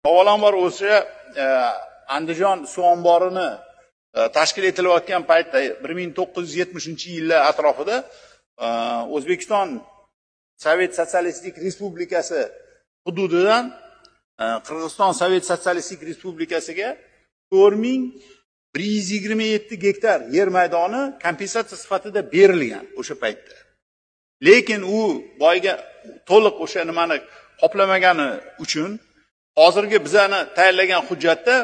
Avvalambor o'sha Andijon suv omborini tashkil etilayotgan paytda 1970-yillar atrofida O'zbekiston Sovet Sotsialistik Respublikasi hududidan Qirg'iziston Sovet Sotsialistik Respublikasiga 4127 gektar yer maydoni kompensatsiya sifatida berilgan o'sha paytda. Lekin u boyga to'liq o'sha nimani qoplamagani uchun hozirgi bizani tayyorlagan hujjatda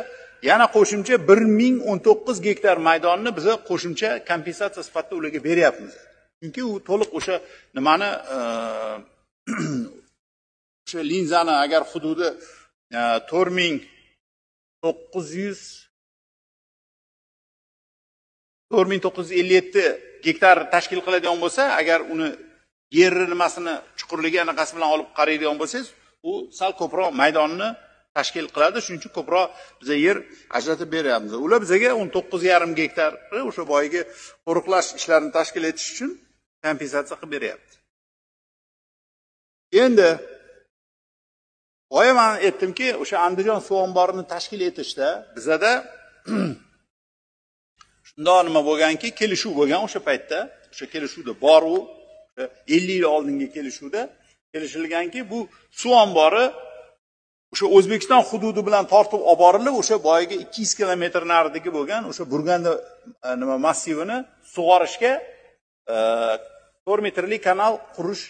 yana qo'shimcha 1019 gektar maydonni biz qo'shimcha kompensatsiya sifatida ularga beryapmiz. Chunki u to'liq o'sha nimani o'sha linzani agar hududi 4957 gektar tashkil qiladigan bo'lsa, agar uni yer nimasini chuqurligi anaqasi bilan olib qaraydigan bo'lsangiz, u sal ko'proq maydonni tashkil qiladi. Shuning uchun ko'proq biz yer ajratib beryapmiz. Ular bizga 19,5 gektar o'sha boyagi qo'riqlash ishlarini tashkil etish uchun kompensatsiya qilib beryapti. Endi boya men aytdimki, o'sha Andijon suv omborini tashkil etishda bizada shundoq nima bo'lganki, kelishuv bo'lgan o'sha paytda. O'sha kelishuvda bor u 50 yil oldingi kelishuvda kelishilganki, bu suv ombori o'sha O'zbekiston hududi bilan tortib olib borilib, o'sha boyiga 200 kilometr naridagi bo'lgan o'sha Burganda nima massivini sug'orishga 4 metrli kanal qurish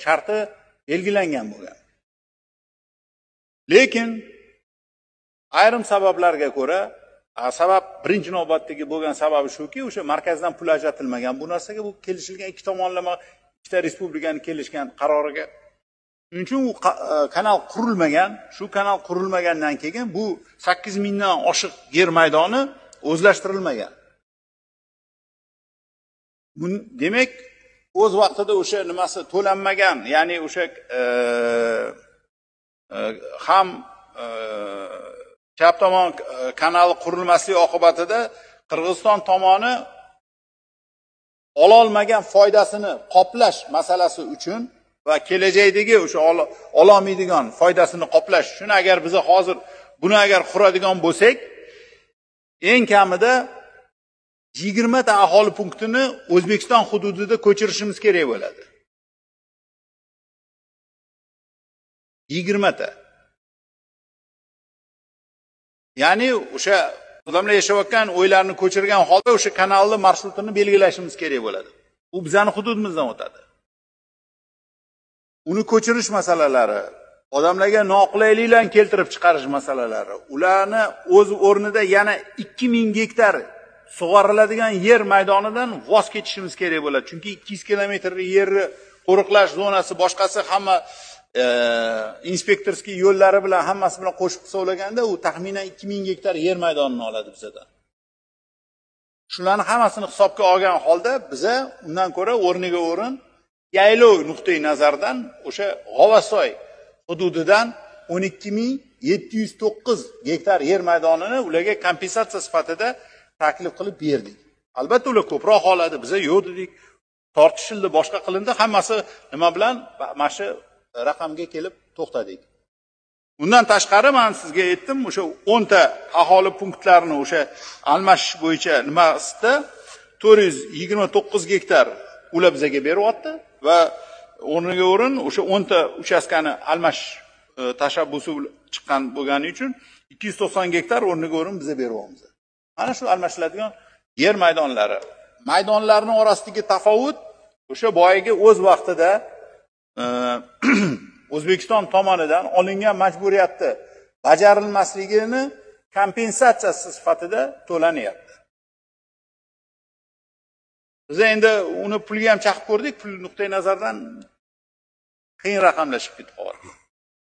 sharti belgilangan bo'lgan. Lekin ayrim sabablarga ko'ra, sabab birinchi navbatdagi bo'lgan sababi shuki, o'sha markazdan pul ajratilmagan. Bu narsaga bu kelishilgan ikki tomonlama ikkita respublikaning kelishgan qaroriga. Shuning uchun u kanal qurilmagan. Shu kanal qurilmagandan keyin bu 8000 dan oshiq yer maydoni o'zlashtirilmagan. Bu demak, o'z vaqtida o'sha nimasi to'lanmagan, ya'ni o'sha ham chap tomon kanal qurilmasligi oqibatida Qirg'iziston tomoni ololmagan foydasini qoplash masalasi uchun va kelajakdagi o'sha ololmaydigan foydasini qoplash uchun agar biz hozir buni agar quradigan bo'lsak, eng kamida 20 ta aholi punktini O'zbekiston hududida ko'chirishimiz kerak bo'ladi. 20 ta. Ya'ni o'sha odamlar yashayotgan o'ylarni ko'chirgan holda o'sha kanalni marshrutini belgilashimiz kerak bo'ladi. U bizning hududimizdan o'tadi. Uni ko'chirish masalalari, odamlarga noqulayliklarni keltirib chiqarish masalalari, ularni o'z o'rnida yana 2000 gektar sug'oriladigan yer maydonidan voz kechishimiz kerak bo'ladi. Chunki 200 kilometr yerni qo'riqlash zonasi boshqasi hamma inspektorskiy yo'llari bilan hammasi bilan qo'shib hisoblaganda u taxminan 2000 gektar yer maydonini oladi bizdan. Shularni hammasini hisobga olgan holda biza undan ko'ra o'rniga o'rin yaylov nuqtai nazardan o'sha G'ovasoy hududidan 12709 gektar yer maydonini ularga kompensatsiya sifatida taklif qilib berdik. Albatta ular ko'proq oladi, biza yo'q dedik. Tortishildi, boshqa qilindi, hammasi nima bilan mana shu raqamga kelib to'xtadik. Undan tashqari men sizga aytdim, o'sha 10 ta aholi punktlarini o'sha almashish bo'yicha nimasida 429 gektar ular bizga beryapti va o'rniga o'rin o'sha 10 ta uchastkani almashish tashabbusi chiqqan bo'lgani uchun 290 gektar o'rniga o'rin bizga beryapmiz. Mana shu almashiladigan yer maydonlari. Maydonlarning orasidagi tafovut o'sha boyiga o'z vaqtida O'zbekiston tomonidan olingan majburiyatni bajarilmasligini kompensatsiyasi sifatida to'lanyapti. Biz endi uni pulga ham chaqib ko'rdik, pul nuqtai nazardan qiyin raqamlashib ketdi.